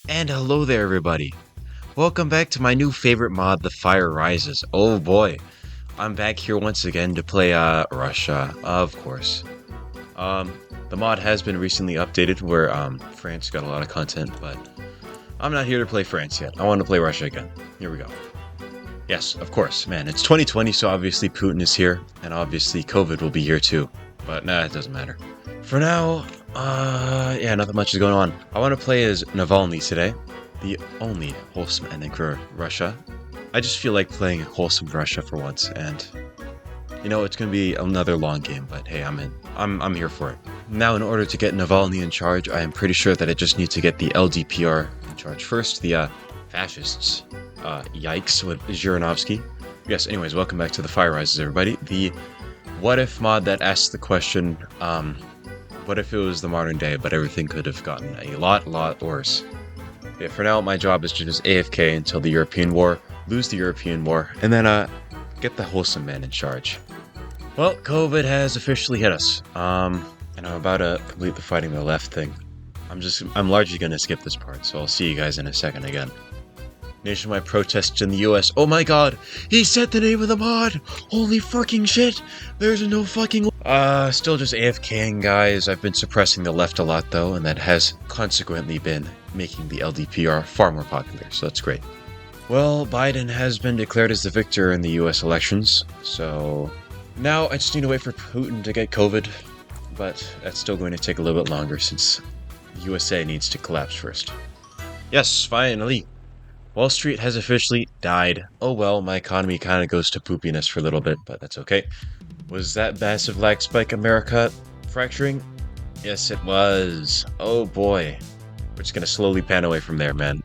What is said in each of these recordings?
And hello there, everybody. Welcome back to my new favorite mod, The Fire Rises. Oh boy, I'm back here once again to play Russia, of course. The mod has been recently updated where France got a lot of content, but I'm not here to play France yet. I want to play Russia again. Here we go. Yes, of course, man. It's 2020, so obviously Putin is here, and obviously COVID will be here too. But nah, it doesn't matter. For now, yeah, nothing much is going on. I want to play as Navalny today, the only wholesome ending for Russia. I just feel like playing wholesome Russia for once, and you know, it's gonna be another long game, but hey, I'm in. I'm here for it. Now, in order to get Navalny in charge, I am pretty sure that I just need to get the LDPR in charge first, the fascists. Yikes with Zhirinovsky. Yes, anyways, welcome back to the Fire Rises, everybody. The what if mod that asks the question, what if it was the modern day, but everything could have gotten a lot worse? Okay, for now, my job is to just AFK until the European War, lose the European War, and then, get the wholesome man in charge. Well, COVID has officially hit us, and I'm about to complete the fighting the left thing. I'm largely gonna skip this part, so I'll see you guys in a second again. Nationwide protests in the US. Oh my god! He said the name of the mod! Holy fucking shit! There's no fucking... Still just AFKing, guys. I've been suppressing the left a lot, though, and that has consequently been making the LDPR far more popular, so that's great. Well, Biden has been declared as the victor in the US elections, so... Now I just need to wait for Putin to get COVID, but that's still going to take a little bit longer since the USA needs to collapse first. Yes, finally! Wall Street has officially died. Oh well, my economy kind of goes to poopiness for a little bit, but that's okay. Was that massive lag spike America fracturing? Yes, it was. Oh boy. We're just gonna slowly pan away from there, man.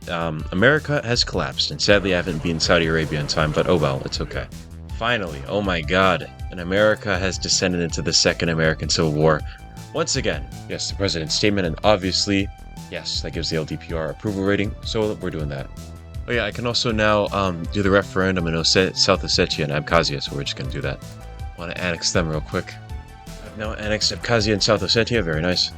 America has collapsed, and sadly I haven't been Saudi Arabia in time, but oh well, it's okay. Finally, oh my god, and America has descended into the Second American Civil War. Once again, yes, the president's statement, and obviously, yes, that gives the LDPR approval rating, so we're doing that. Oh yeah, I can also now do the referendum in South Ossetia and Abkhazia, so we're just going to do that. Want to annex them real quick. I've now annexed Abkhazia and South Ossetia, very nice.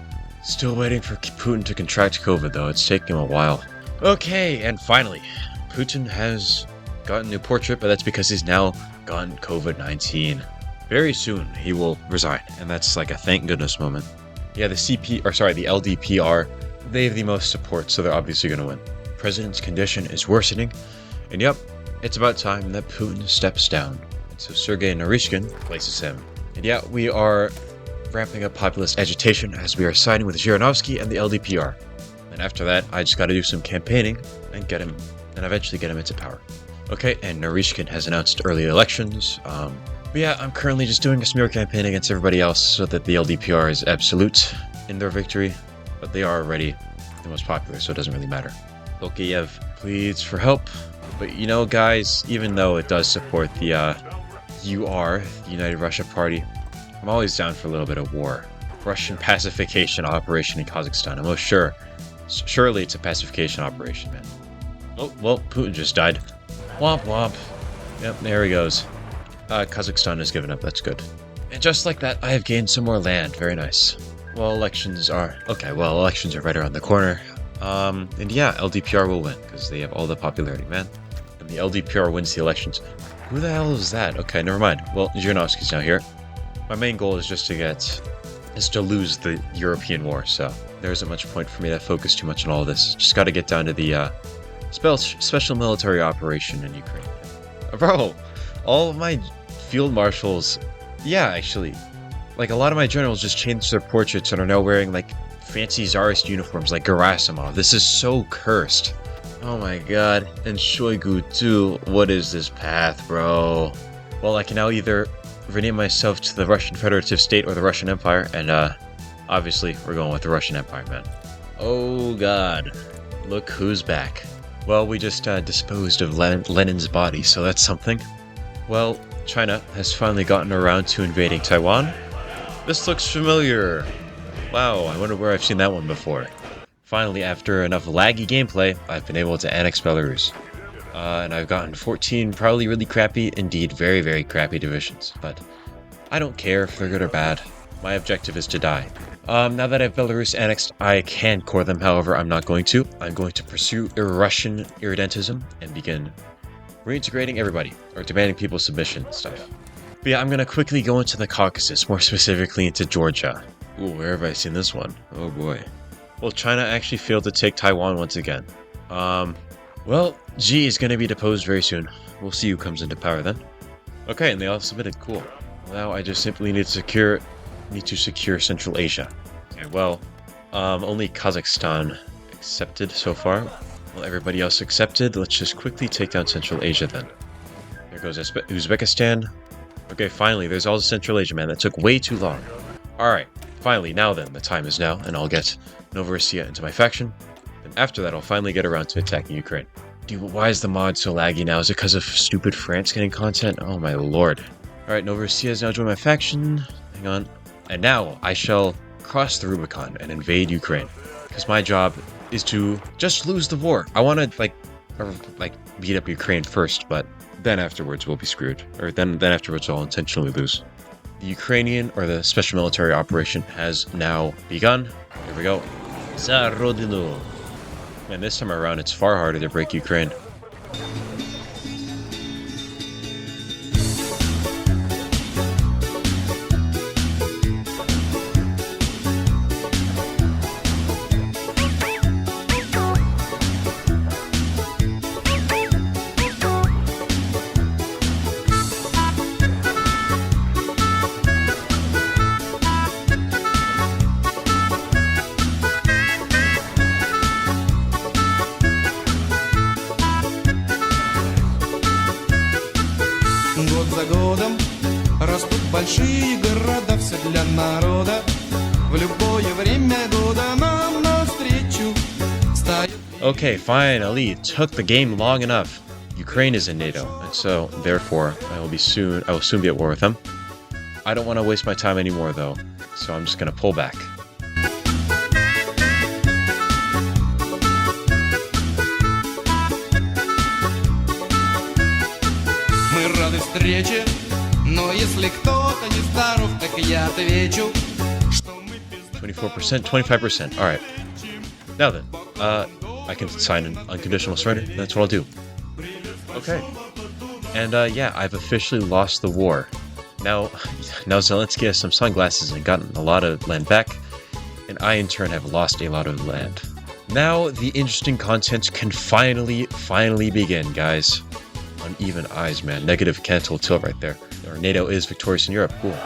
Still waiting for Putin to contract COVID though, it's taking him a while. Okay, and finally, Putin has gotten a new portrait, but that's because he's now gotten COVID-19. Very soon, he will resign, and that's like a thank goodness moment. Yeah, the LDPR, they have the most support, so they're obviously going to win. President's condition is worsening, and yep, it's about time that Putin steps down. And so Sergei Naryshkin replaces him. And yeah, we are ramping up populist agitation as we are siding with Zhirinovsky and the LDPR. And after that, I just gotta do some campaigning and eventually get him into power. Okay, and Naryshkin has announced early elections. But yeah, I'm currently just doing a smear campaign against everybody else so that the LDPR is absolute in their victory, but they are already the most popular, so it doesn't really matter. Tokayev pleads for help, but you know, guys, even though it does support the the United Russia Party, I'm always down for a little bit of war. Russian pacification operation in Kazakhstan. I'm most sure. Surely it's a pacification operation, man. Oh, well, Putin just died. Womp womp. Yep, there he goes. Kazakhstan has given up, that's good. And just like that, I have gained some more land, very nice. Well, elections are right around the corner. And yeah, LDPR will win, because they have all the popularity, man. And the LDPR wins the elections. Who the hell is that? Okay, never mind. Well, Zhirinovsky's now here. My main goal is just to lose the European war, so there isn't much point for me to focus too much on all this. Just gotta get down to the, special military operation in Ukraine. Bro, all of my field marshals, yeah, actually, like, a lot of my generals just changed their portraits and are now wearing, like, fancy Tsarist uniforms like Gerasimov. This is so cursed. Oh my god. And Shoigu too. What is this path, bro? Well, I can now either rename myself to the Russian Federative State or the Russian Empire, and obviously we're going with the Russian Empire, man. Oh god. Look who's back. Well, we just disposed of Lenin's body, so that's something. Well, China has finally gotten around to invading Taiwan. This looks familiar. Wow, I wonder where I've seen that one before. Finally, after enough laggy gameplay, I've been able to annex Belarus. And I've gotten 14 probably really crappy, indeed very, very crappy divisions. But I don't care if they're good or bad. My objective is to die. Now that I have Belarus annexed, I can core them. However, I'm not going to. I'm going to pursue Russian irredentism and begin reintegrating everybody, or demanding people's submission and stuff. But yeah, I'm going to quickly go into the Caucasus, more specifically into Georgia. Ooh, where have I seen this one? Oh boy. Well, China actually failed to take Taiwan once again. Well, Xi is going to be deposed very soon. We'll see who comes into power then. Okay, and they all submitted. Cool. Now I just simply need to secure Central Asia. Okay, well, only Kazakhstan accepted so far. Well, everybody else accepted. Let's just quickly take down Central Asia then. There goes Uzbekistan. Okay, finally, there's all the Central Asia, man. That took way too long. Alright, finally, now then, the time is now, and I'll get Novorossiya into my faction. And after that, I'll finally get around to attacking Ukraine. Dude, why is the mod so laggy now? Is it because of stupid France getting content? Oh my lord. Alright, Novorossiya has now joined my faction. Hang on. And now, I shall cross the Rubicon and invade Ukraine. Because my job is to just lose the war. I want to, beat up Ukraine first, but then afterwards we'll be screwed. Or then afterwards I'll intentionally lose. The Ukrainian, or the special military operation, has now begun. Here we go. Za Rodinu. And this time around, it's far harder to break Ukraine. Большие города, все для народа. В любое время года нам навстречу встает. Okay, finally, it took the game long enough. Ukraine is in NATO, and so therefore I will soon be at war with them. I don't want to waste my time anymore though, so I'm just gonna pull back. Мы рады встрече. Но если кто-то не здоров, так я отвечу, что мы 24%, 25%. Alright. Now then, I can sign an unconditional surrender. That's what I'll do. Okay. And yeah, I've officially lost the war. Now Zelensky has some sunglasses and gotten a lot of land back, and I in turn have lost a lot of land. Now the interesting content can finally begin, guys. Uneven eyes, man. Negative cancel tilt right there. Or NATO is victorious in Europe. Cool.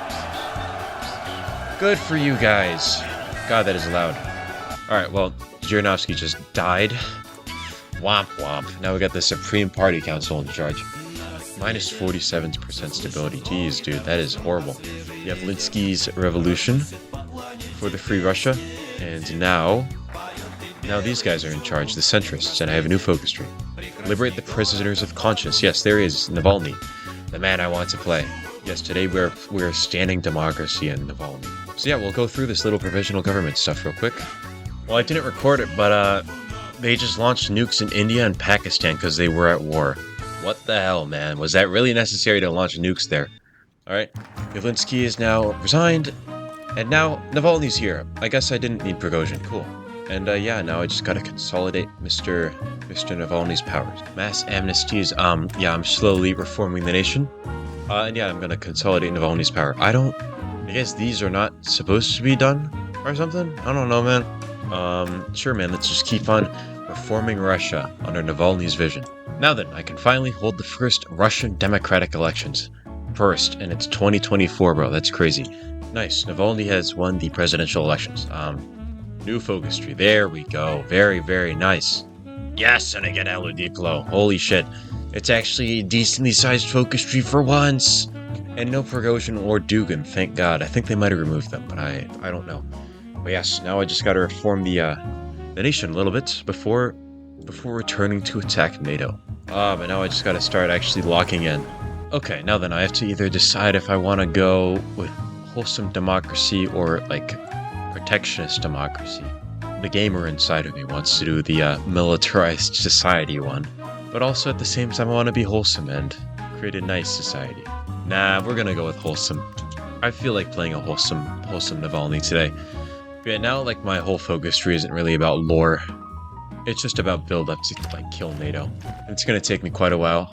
Good for you guys. God, that is loud. Alright, well, Zhirinovsky just died. Womp womp. Now we got the Supreme Party Council in charge. Minus 47% stability. Jeez, dude, that is horrible. You have Linsky's revolution for the Free Russia. And now these guys are in charge, the centrists, and I have a new focus tree. Liberate the prisoners of conscience. Yes, there is Navalny, the man I want to play. Yes, today we're standing democracy in Navalny. So yeah, we'll go through this little provisional government stuff real quick. Well, I didn't record it, but they just launched nukes in India and Pakistan because they were at war. What the hell, man? Was that really necessary to launch nukes there? Alright, Yavlinsky is now resigned, and now Navalny's here. I guess I didn't need Prigozhin. Cool. And yeah, now I just gotta consolidate Mr. Navalny's powers. Mass amnesties, yeah, I'm slowly reforming the nation. And yeah, I'm gonna consolidate Navalny's power. I guess these are not supposed to be done or something? I don't know, man. Sure, man, let's just keep on reforming Russia under Navalny's vision. Now then, I can finally hold the first Russian democratic elections. First, and it's 2024, bro, that's crazy. Nice, Navalny has won the presidential elections. New focus tree. There we go. Very, very nice. Yes, and I get Elo Diplo. Holy shit. It's actually a decently sized focus tree for once. And no Prigozhin or Dugin, thank God. I think they might have removed them, but I don't know. But yes, now I just gotta reform the nation a little bit before returning to attack NATO. But now I just gotta start actually locking in. Okay, now then I have to either decide if I want to go with wholesome democracy or like protectionist democracy. The gamer inside of me wants to do the militarized society one, but also at the same time I want to be wholesome and create a nice society. Nah, we're gonna go with wholesome. I feel like playing a wholesome Navalny today. Yeah, now, like, my whole focus tree isn't really about lore. It's just about build-up to, like, kill NATO. It's gonna take me quite a while.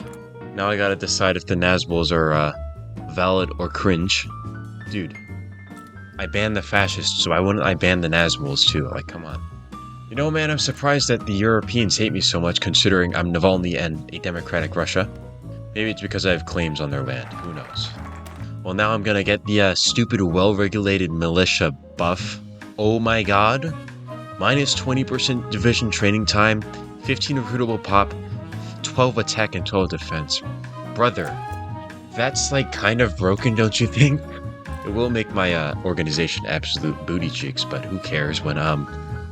Now I gotta decide if the Nazguls are, valid or cringe. Dude, I banned the fascists, so why wouldn't I ban the Nazguls too? Like, come on. You know, man, I'm surprised that the Europeans hate me so much considering I'm Navalny and a democratic Russia. Maybe it's because I have claims on their land, who knows. Well, now I'm gonna get the stupid well-regulated militia buff. Oh my god. Minus 20% division training time, 15 recruitable pop, 12 attack and 12 defense. Brother, that's like kind of broken, don't you think? It will make my organization absolute booty cheeks, but who cares when I'm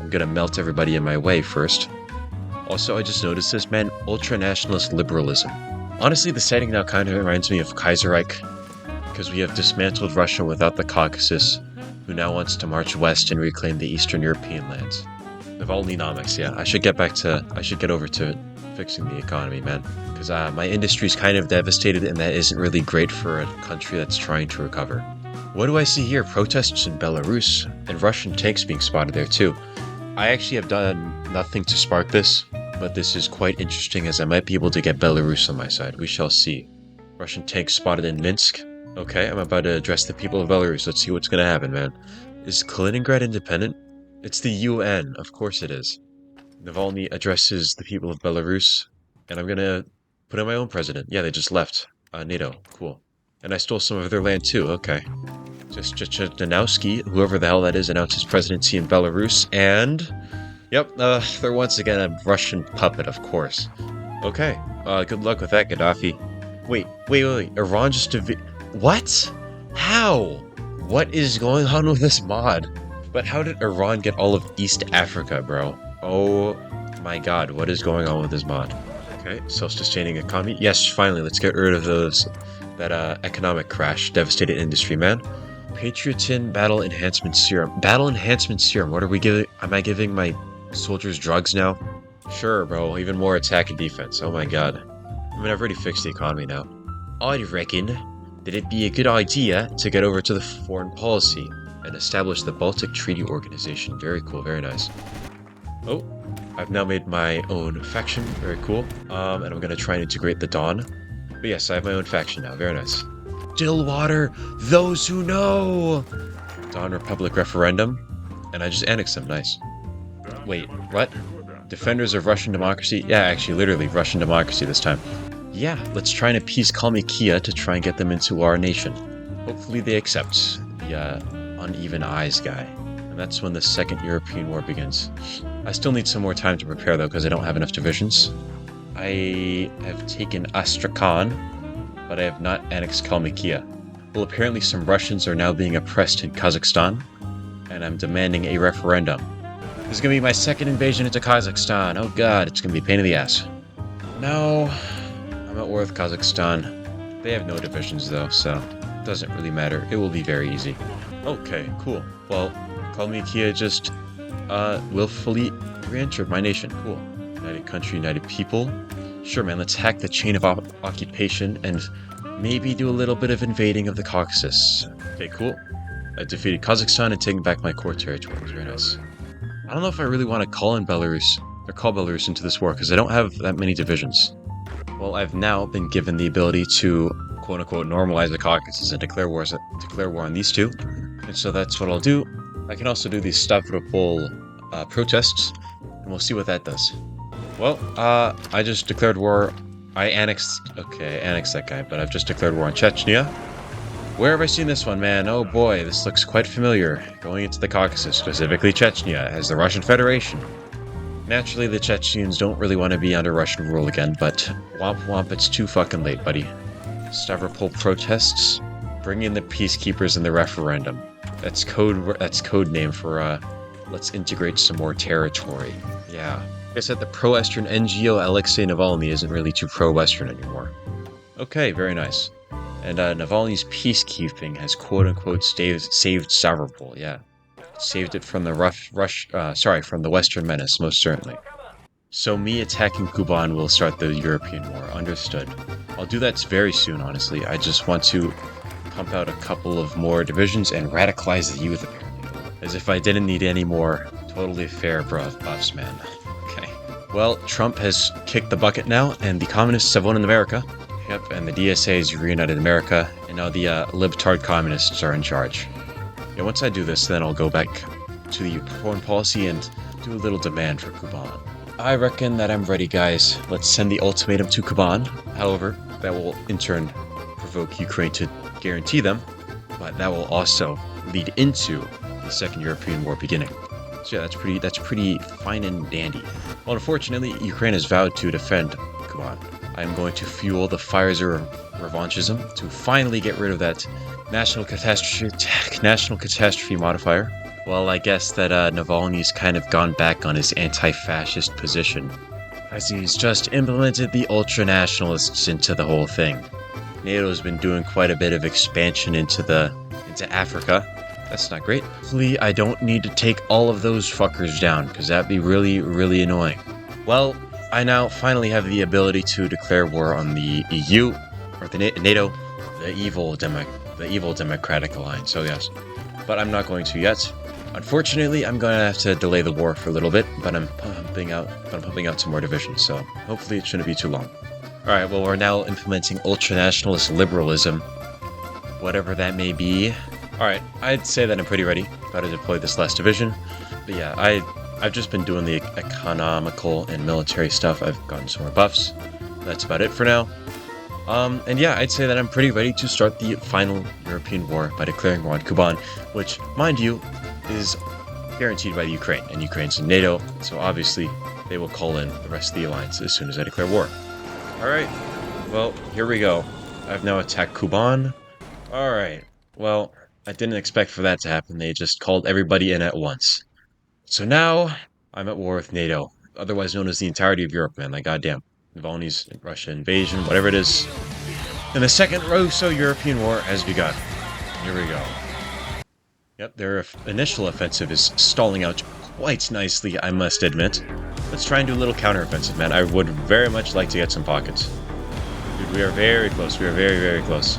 gonna melt everybody in my way first. Also, I just noticed this, man, ultra-nationalist liberalism. Honestly, the setting now kind of reminds me of Kaiserreich, because we have dismantled Russia without the Caucasus, who now wants to march west and reclaim the Eastern European lands. Navalnynomics, yeah, I should get over to fixing the economy, man, because my industry's kind of devastated and that isn't really great for a country that's trying to recover. What do I see here? Protests in Belarus, and Russian tanks being spotted there too. I actually have done nothing to spark this, but this is quite interesting as I might be able to get Belarus on my side. We shall see. Russian tanks spotted in Minsk. Okay, I'm about to address the people of Belarus. Let's see what's gonna happen, man. Is Kaliningrad independent? It's the UN, of course it is. Navalny addresses the people of Belarus, and I'm gonna put in my own president. Yeah, they just left. NATO, cool. And I stole some of their land too, okay. Just Zhirinovsky, whoever the hell that is, announced his presidency in Belarus, and... Yep, they're once again a Russian puppet, of course. Okay, good luck with that, Gaddafi. Wait, Iran just what? How? What is going on with this mod? But how did Iran get all of East Africa, bro? Oh my god, what is going on with this mod? Okay, self-sustaining economy. Yes, finally, let's get rid of that economic crash, devastated industry, man. Patriotin Battle Enhancement Serum. Battle Enhancement Serum, what are we giving? Am I giving my soldiers drugs now? Sure, bro, even more attack and defense. Oh my god. I mean, I've already fixed the economy now. I reckon that it'd be a good idea to get over to the foreign policy and establish the Baltic Treaty Organization. Very cool, very nice. Oh, I've now made my own faction. Very cool. And I'm gonna try and integrate the Dawn. But yes, I have my own faction now. Very nice. Stillwater, those who know! Dawn Republic referendum. And I just annexed them. Nice. Wait, what? Defenders of Russian democracy? Yeah, actually, literally Russian democracy this time. Yeah, let's try and appease Kalmykia to try and get them into our nation. Hopefully they accept the uneven eyes guy. And that's when the Second European War begins. I still need some more time to prepare though, because I don't have enough divisions. I have taken Astrakhan, but I have not annexed Kalmykia. Well, apparently some Russians are now being oppressed in Kazakhstan, and I'm demanding a referendum. This is gonna be my second invasion into Kazakhstan. Oh god, it's gonna be a pain in the ass. No, I'm at war with Kazakhstan. They have no divisions though, so it doesn't really matter. It will be very easy. Okay, cool. Well, Kalmykia just willfully re-entered my nation. Cool. United country, united people. Sure, man, let's hack the chain of occupation and maybe do a little bit of invading of the Caucasus. Okay, cool. I defeated Kazakhstan and taken back my core territories. Very nice. I don't know if I really want to call Belarus into this war, because I don't have that many divisions. Well, I've now been given the ability to, quote-unquote, normalize the Caucasus and declare war on these two. And so that's what I'll do. I can also do these Stavropol protests, and we'll see what that does. Well, I just declared war. I annexed that guy, but I've just declared war on Chechnya. Where have I seen this one, man? Oh boy, this looks quite familiar. Going into the Caucasus, specifically Chechnya, as the Russian Federation. Naturally, the Chechens don't really want to be under Russian rule again, but womp womp, it's too fucking late, buddy. Stavropol protests. Bring in the peacekeepers in the referendum. That's code name for, let's integrate some more territory. Yeah. Like I said, the pro-Western NGO Alexey Navalny isn't really too pro-Western anymore. Okay, very nice. And Navalny's peacekeeping has quote-unquote saved Stavropol, yeah. Saved it from the from the Western menace, most certainly. So me attacking Kuban will start the European War, understood. I'll do that very soon, honestly. I just want to pump out a couple of more divisions and radicalize the youth, apparently. As if I didn't need any more totally fair buffs, man. Okay. Well, Trump has kicked the bucket now, and the communists have won in America. Yep, and the DSA has reunited America, and now the libtard communists are in charge. Yeah, once I do this, then I'll go back to the foreign policy and do a little demand for Kuban. I reckon that I'm ready, guys. Let's send the ultimatum to Kuban. However, that will in turn provoke Ukraine to guarantee them, but that will also lead into the Second European War beginning. So yeah, that's pretty fine and dandy. Well, unfortunately, Ukraine has vowed to defend Kuban. I'm going to fuel the fires of revanchism to finally get rid of that national catastrophe modifier. Well, I guess that Navalny's kind of gone back on his anti-fascist position, as he's just implemented the ultra-nationalists into the whole thing. NATO's been doing quite a bit of expansion into Africa. That's not great. Hopefully, I don't need to take all of those fuckers down, because that'd be really, really annoying. Well, I now finally have the ability to declare war on the EU, or the NATO, the evil Democratic Alliance, so yes. But I'm not going to yet. Unfortunately, I'm going to have to delay the war for a little bit, but I'm pumping out some more divisions, so hopefully it shouldn't be too long. Alright, well, we're now implementing ultra-nationalist liberalism, whatever that may be. Alright, I'd say that I'm pretty ready. About to deploy this last division. But yeah, I've just been doing the economical and military stuff. I've gotten some more buffs. That's about it for now. And yeah, I'd say that I'm pretty ready to start the final European war by declaring war on Kuban, which, mind you, is guaranteed by the Ukraine, and Ukraine's in NATO, so obviously they will call in the rest of the alliance as soon as I declare war. Alright, well, here we go. I've now attacked Kuban. Alright, well, I didn't expect for that to happen. They just called everybody in at once. So now, I'm at war with NATO, otherwise known as the entirety of Europe, man, like goddamn. Navalny's Russia invasion, whatever it is. And the second Russo-European War has begun. Here we go. Yep, their initial offensive is stalling out quite nicely, I must admit. Let's try and do a little counter-offensive, man. I would very much like to get some pockets. Dude, we are very close. We are very, very close.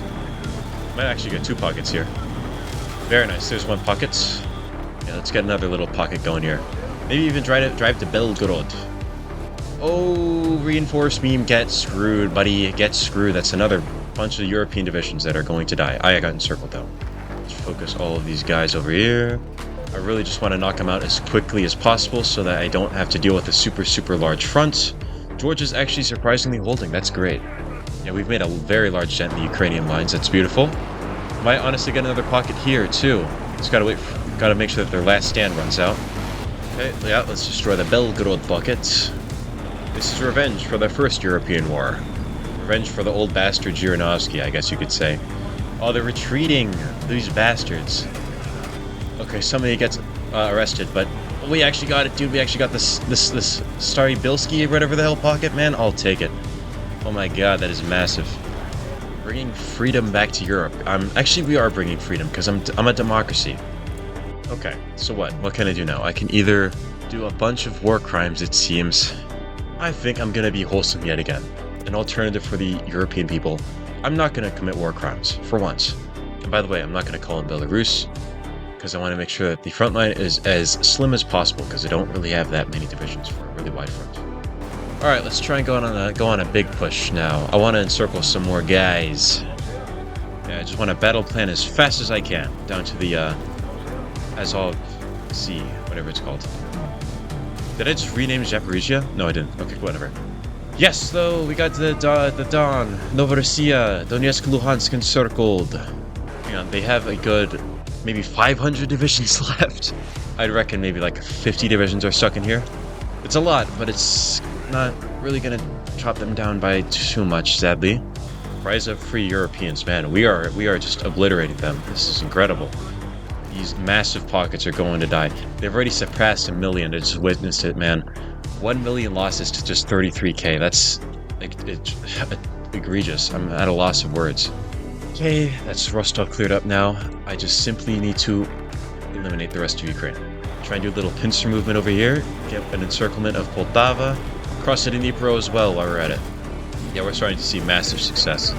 Might actually get 2 pockets here. Very nice. There's 1 pocket. Yeah, let's get another little pocket going here. Maybe even drive to Belgorod. Oh, reinforced meme, get screwed, buddy. Get screwed. That's another bunch of European divisions that are going to die. I got encircled, though. Let's focus all of these guys over here. I really just want to knock them out as quickly as possible so that I don't have to deal with a super, super large front. Georgia's actually surprisingly holding. That's great. Yeah, we've made a very large dent in the Ukrainian lines. That's beautiful. Might honestly get another pocket here, too. Just gotta make sure that their last stand runs out. Okay, yeah, let's destroy the Belgorod bucket. This is revenge for the first European war. Revenge for the old bastard Zhirinovsky, I guess you could say. Oh, they're retreating! These bastards. Okay, somebody gets arrested, but we actually got it, dude. We actually got this Stary Bilski, whatever the hell pocket, man. I'll take it. Oh my god, that is massive. Bringing freedom back to Europe. Actually, we are bringing freedom, because I'm a democracy. Okay, so what? What can I do now? I can either do a bunch of war crimes, it seems. I think I'm gonna be wholesome yet again. An alternative for the European people. I'm not gonna commit war crimes, for once. And by the way, I'm not gonna call in Belarus, because I want to make sure that the front line is as slim as possible, because I don't really have that many divisions for a really wide front. Alright, let's try and go on a big push now. I want to encircle some more guys. Yeah, I just want to battle plan as fast as I can, down to the, Azov Sea, whatever it's called. Did I just rename Zaporizhia? No, I didn't. Okay, whatever. Yes, though, we got the Don, Novorossiya, Donetsk, Luhansk encircled. Hang on, they have a good, maybe 500 divisions left. I'd reckon maybe like 50 divisions are stuck in here. It's a lot, but it's not really gonna chop them down by too much, sadly. Rise of Free Europeans, man, we are just obliterating them. This is incredible. These massive pockets are going to die. They've already surpassed 1 million. I just witnessed it, man. 1 million losses to just 33k. That's egregious. I'm at a loss of words. Okay, that's Rostov cleared up now. I just simply need to eliminate the rest of Ukraine. Try and do a little pincer movement over here. Get an encirclement of Poltava. Cross the Dnipro as well while we're at it. Yeah, we're starting to see massive success.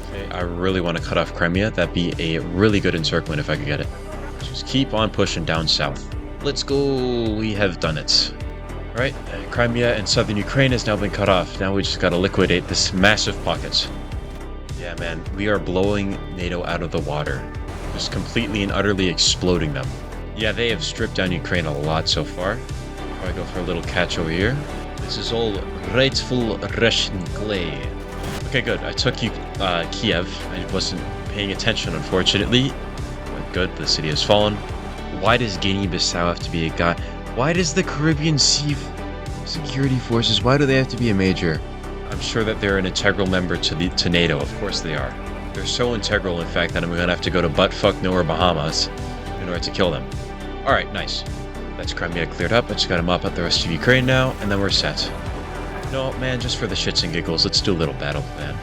Okay, I really want to cut off Crimea. That'd be a really good encirclement if I could get it. Just keep on pushing down south. Let's go. We have done it. Alright, Crimea and southern Ukraine has now been cut off. Now we just gotta liquidate this massive pocket. Yeah, man, we are blowing NATO out of the water. Just completely and utterly exploding them. Yeah, they have stripped down Ukraine a lot so far. I go for a little catch over here. This is all rightful Russian clay. Okay, good. I took Kiev. I wasn't paying attention, unfortunately. But good, the city has fallen. Why does Guinea-Bissau have to be a guy? Why does the Caribbean Sea Security Forces, why do they have to be a major? I'm sure that they're an integral member to NATO. Of course they are. They're so integral, in fact, that I'm going to have to go to buttfuck nowhere Bahamas in order to kill them. Alright, nice. That's Crimea cleared up. I just got to mop up the rest of Ukraine now, and then we're set. No, man, just for the shits and giggles, let's do a little battle plan.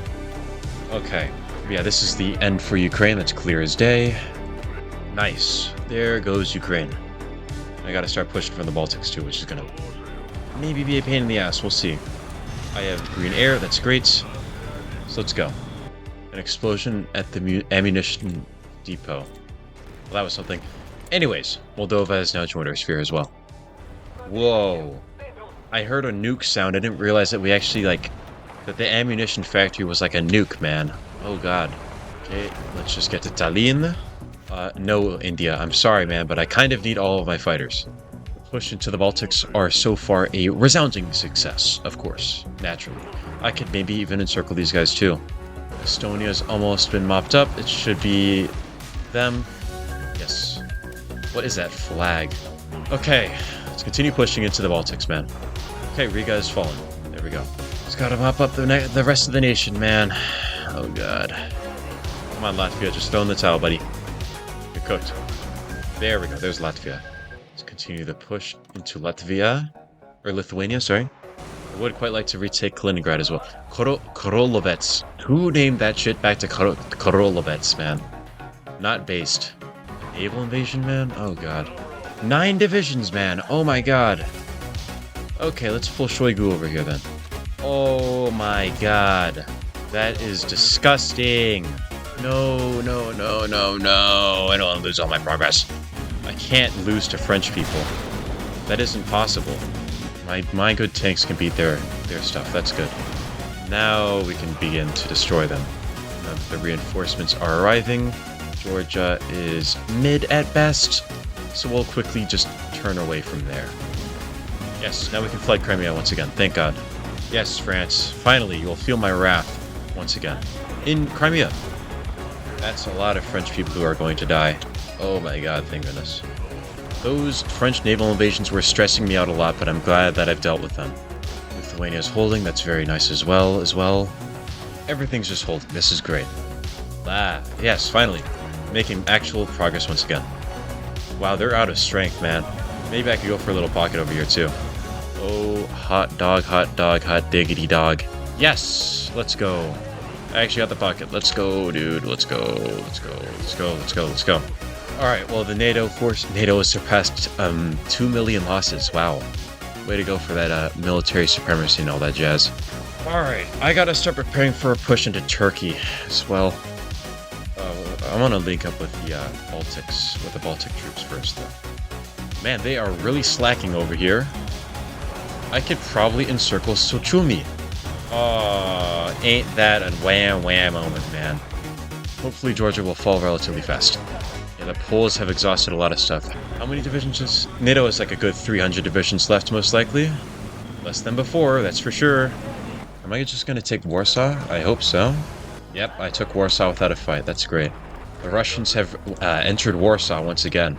Okay. Yeah, this is the end for Ukraine. That's clear as day. Nice. There goes Ukraine. I gotta start pushing from the Baltics too, which is gonna maybe be a pain in the ass. We'll see. I have green air. That's great. So let's go. An explosion at the ammunition depot. Well, that was something. Anyways, Moldova has now joined our sphere as well. Whoa. I heard a nuke sound. I didn't realize that we actually, that the ammunition factory was like a nuke, man. Oh, God. Okay, let's just get to Tallinn. No, India. I'm sorry, man, but I kind of need all of my fighters. The push into the Baltics are so far a resounding success, of course, naturally. I could maybe even encircle these guys, too. Estonia's almost been mopped up. It should be them. Yes. What is that flag? Okay, let's continue pushing into the Baltics, man. Okay, Riga has fallen. There we go. Just gotta mop up the rest of the nation, man. Oh, God. Come on, Latvia, just throw in the towel, buddy. You're cooked. There we go, there's Latvia. Let's continue the push into Latvia. Or Lithuania, sorry. I would quite like to retake Kaliningrad as well. Korolovets. Who named that shit back to Korolovets, man? Not based. Naval invasion, man? Oh, God. 9 divisions, man. Oh, my God. Okay, let's pull Shoigu over here, then. Oh, my God. That is disgusting. No, no, no, no, no. I don't want to lose all my progress. I can't lose to French people. That isn't possible. My good tanks can beat their stuff. That's good. Now we can begin to destroy them. The reinforcements are arriving. Georgia is mid at best, so we'll quickly just turn away from there. Yes, now we can flood Crimea once again. Thank God. Yes, France. Finally, you will feel my wrath once again. In Crimea. That's a lot of French people who are going to die. Oh my God, thank goodness. Those French naval invasions were stressing me out a lot, but I'm glad that I've dealt with them. Lithuania's holding. That's very nice as well. Everything's just holding. This is great. Ah, yes, finally. Making actual progress once again. Wow, they're out of strength, man. Maybe I could go for a little pocket over here, too. Oh, hot dog, hot diggity dog. Yes! Let's go. I actually got the pocket. Let's go, dude. Let's go. Alright, well, the NATO has surpassed 2 million losses. Wow. Way to go for that military supremacy and all that jazz. Alright, I gotta start preparing for a push into Turkey as well. I want to link up with the Baltic troops first, though. Man, they are really slacking over here. I could probably encircle Suchumi. Oh, ain't that a wham moment, man. Hopefully Georgia will fall relatively fast. Yeah, the Poles have exhausted a lot of stuff. How many divisions is... NATO has like a good 300 divisions left, most likely. Less than before, that's for sure. Am I just gonna take Warsaw? I hope so. Yep, I took Warsaw without a fight. That's great. The Russians have entered Warsaw once again.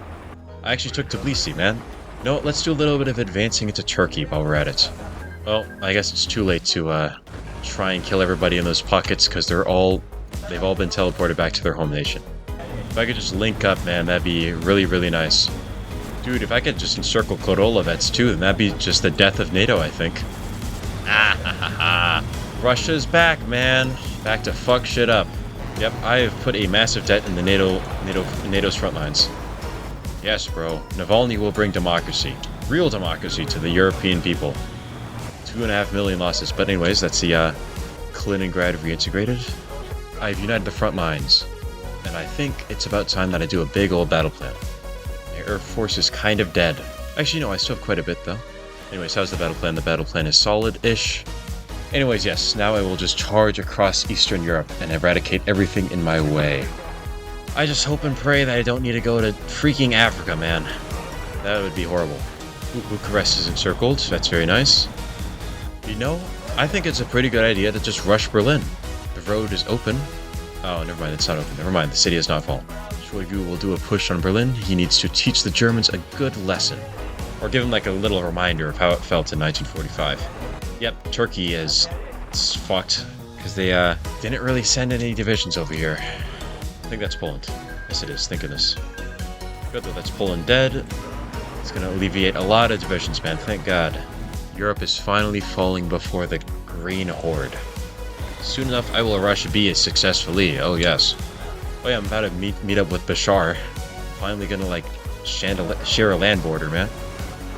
I actually took Tbilisi, man. No, let's do a little bit of advancing into Turkey while we're at it. Well, I guess it's too late to try and kill everybody in those pockets because they've all been teleported back to their home nation. If I could just link up, man, that'd be really, really nice. Dude, if I could just encircle Korolovets too, then that'd be just the death of NATO, I think. Ah ha ha ha. Russia's back, man. Back to fuck shit up. Yep, I have put a massive debt in the NATO's front lines. Yes, bro. Navalny will bring democracy. Real democracy to the European people. 2.5 million losses. But anyways, that's the Kaliningrad reintegrated. I've united the front lines. And I think it's about time that I do a big old battle plan. air force is kind of dead. Actually, no, I still have quite a bit, though. Anyways, how's the battle plan? The battle plan is solid-ish. Anyways, yes, now I will just charge across Eastern Europe and eradicate everything in my way. I just hope and pray that I don't need to go to freaking Africa, man. That would be horrible. Bucharest is encircled. That's very nice. You know, I think it's a pretty good idea to just rush Berlin. The road is open. Oh, never mind, it's not open. Never mind, the city has not fallen. Shoigu will do a push on Berlin. He needs to teach the Germans a good lesson. Or give them like a little reminder of how it felt in 1945. Yep, Turkey is fucked. Because they didn't really send any divisions over here. I think that's Poland. Yes, it is. Think of this. Good though, that's Poland dead. It's gonna alleviate a lot of divisions, man. Thank God. Europe is finally falling before the Green Horde. Soon enough, I will rush B successfully. Oh, yes. Oh, yeah, I'm about to meet up with Bashar. Finally gonna, like, share a land border, man.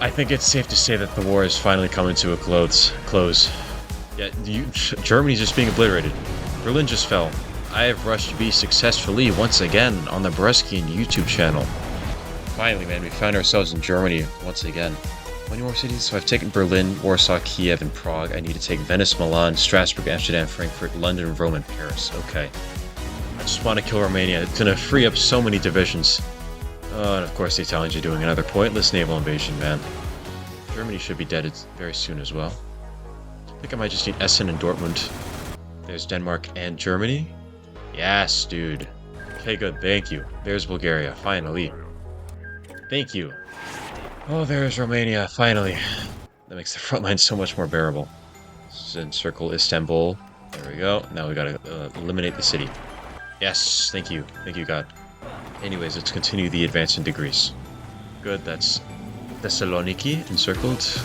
I think it's safe to say that the war is finally coming to a close. Yeah, Germany's just being obliterated. Berlin just fell. I have rushed B successfully once again on the Bruhskian YouTube channel. Finally, man, we found ourselves in Germany once again. 20 more cities? So I've taken Berlin, Warsaw, Kiev, and Prague. I need to take Venice, Milan, Strasbourg, Amsterdam, Frankfurt, London, Rome, and Paris. Okay. I just want to kill Romania. It's gonna free up so many divisions. Oh, and of course the Italians are doing another pointless naval invasion, man. Germany should be dead very soon as well. I think I might just need Essen and Dortmund. There's Denmark and Germany. Yes, dude. Okay, good. Thank you. There's Bulgaria. Finally. Thank you. Oh, there's Romania. Finally. That makes the front line so much more bearable. Let's encircle Istanbul. There we go. Now we gotta eliminate the city. Yes, thank you. Thank you, God. Anyways, let's continue the advance into Greece. Good, that's Thessaloniki encircled.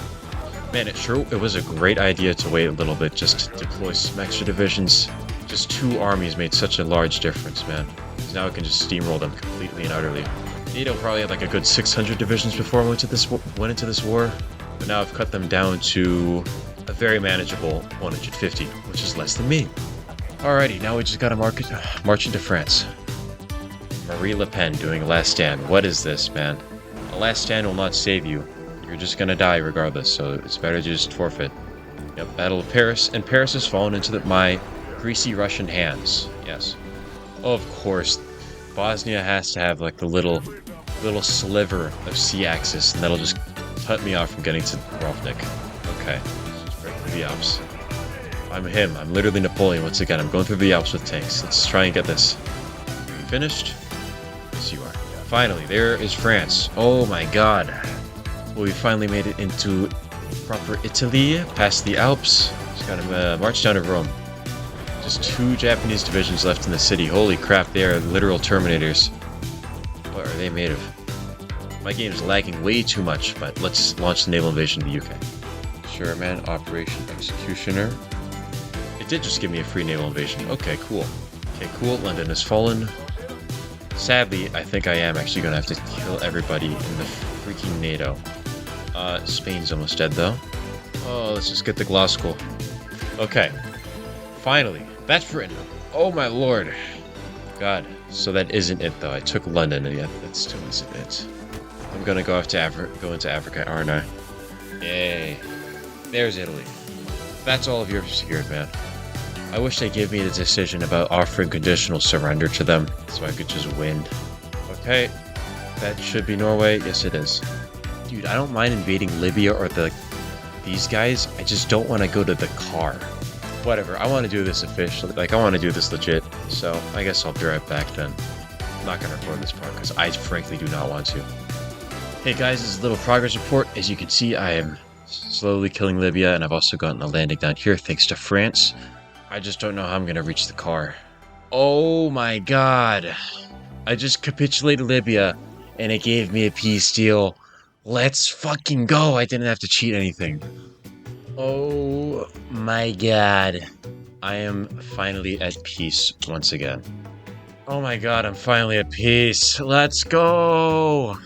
Man, it was a great idea to wait a little bit just to deploy some extra divisions. Just 2 armies made such a large difference, man. Now I can just steamroll them completely and utterly. NATO probably had like a good 600 divisions before I went into this war, but now I've cut them down to a very manageable 150, which is less than me. Alrighty, now we just gotta march into France. Marie Le Pen doing a last stand. What is this, man? A last stand will not save you. You're just gonna die regardless, so it's better to just forfeit. Yep, Battle of Paris, and Paris has fallen into my greasy Russian hands. Yes. Of course, Bosnia has to have like the little sliver of sea axis, and that'll just cut me off from getting to Rovnik. Okay, just break through the Alps. I'm him. I'm literally Napoleon once again. I'm going through the Alps with tanks. Let's try and get this. Are you finished? Yes, you are. Finally, there is France. Oh my God. Well, we finally made it into proper Italy, past the Alps. Just gotta march down to Rome. Just 2 Japanese divisions left in the city. Holy crap, they are literal Terminators. What are they made of? My game is lagging way too much, but let's launch the naval invasion of the UK. Sure, man. Operation Executioner. It did just give me a free naval invasion. Okay, cool. Okay, cool. London has fallen. Sadly, I think I am actually going to have to kill everybody in the freaking NATO. Spain's almost dead, though. Oh, let's just get the Glasgow. Okay. Finally. That's Britain. Oh, my lord. God. So that isn't it, though. I took London, and yet that still isn't it. I'm going to go into Africa, aren't I? Yay. There's Italy. That's all of Europe secured, man. I wish they gave me the decision about offering conditional surrender to them, so I could just win. Okay. That should be Norway. Yes, it is. Dude, I don't mind invading Libya or these guys. I just don't want to go to the car. Whatever, I want to do this officially. Like, I want to do this legit. So, I guess I'll be right back then. I'm not going to record this part because I frankly do not want to. Hey guys, this is a little progress report. As you can see, I am slowly killing Libya, and I've also gotten a landing down here thanks to France. I just don't know how I'm going to reach the car. Oh my God. I just capitulated Libya, and it gave me a peace deal. Let's fucking go. I didn't have to cheat anything. Oh my God. I am finally at peace once again. Oh my God, I'm finally at peace. Let's go.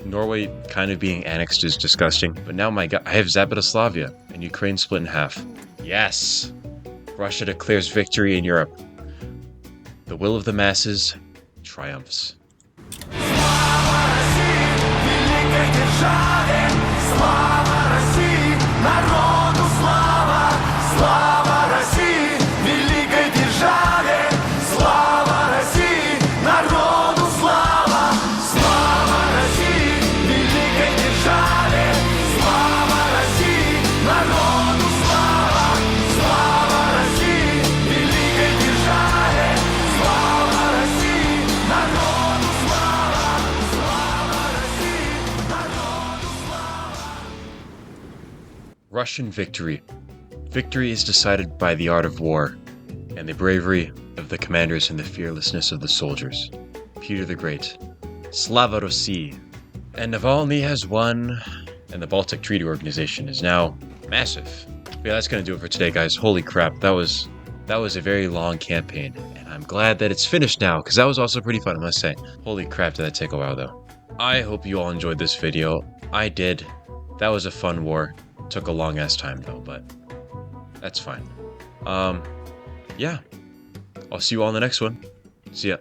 Norway kind of being annexed is disgusting, but now my God, I have Zapatoslavia and Ukraine split in half. Yes. Russia declares victory in Europe. The will of the masses triumphs. державе, слава России, народу слава, слава России, великой державе, слава России, народу слава, слава России, великой державе, слава России, народу слава, слава России, великой державе, слава России, народу слава, слава России, народу слава. Russian victory. Victory is decided by the art of war, and the bravery of the commanders and the fearlessness of the soldiers. Peter the Great. Slava Rossii. And Navalny has won, and the Baltic Treaty Organization is now massive. But yeah, that's gonna do it for today, guys. Holy crap, that was a very long campaign, and I'm glad that it's finished now, because that was also pretty fun, I must say. Holy crap, did that take a while, though. I hope you all enjoyed this video. I did. That was a fun war. Took a long ass time though, but that's fine. Yeah. I'll see you all in the next one. See ya.